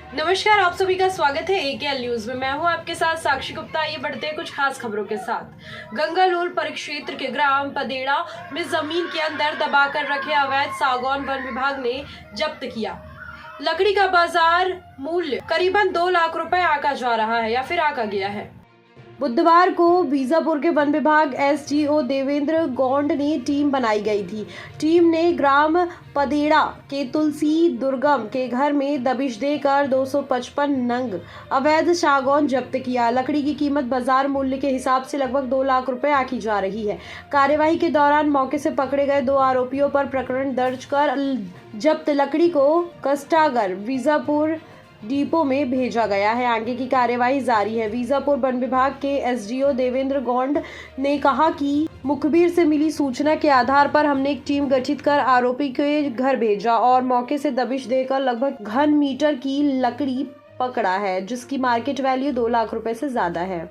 नमस्कार, आप सभी का स्वागत है एकेएल न्यूज में। मैं हूं आपके साथ साक्षी गुप्ता। ये बढ़ते हैं कुछ खास खबरों के साथ। गंगालूर परिक्षेत्र के ग्राम पदेड़ा में जमीन के अंदर दबाकर रखे अवैध सागौन वन विभाग ने जब्त किया। लकड़ी का बाजार मूल्य करीबन 2 लाख रुपए आका जा रहा है या फिर आका गया है। बुधवार को बीजापुर के वन विभाग एसडीओ देवेंद्र गौंड ने टीम बनाई गई थी। टीम ने ग्राम पदेड़ा के तुलसी दुर्गम के घर में दबिश देकर 255 नंग अवैध सागौन जब्त किया। लकड़ी की कीमत बाजार मूल्य के हिसाब से लगभग 2 लाख रुपए आकी जा रही है। कार्यवाही के दौरान मौके से पकड़े गए 2 आरोपियों पर प्रकरण दर्ज कर जब्त लकड़ी को कष्टागर बीजापुर डिपो में भेजा गया है। आगे की कार्यवाही जारी है। बीजापुर वन विभाग के एसडीओ देवेंद्र गौंड ने कहा कि मुखबिर से मिली सूचना के आधार पर हमने एक टीम गठित कर आरोपी के घर भेजा और मौके से दबिश देकर लगभग घन मीटर की लकड़ी पकड़ा है, जिसकी मार्केट वैल्यू 2 लाख रुपए से ज्यादा है।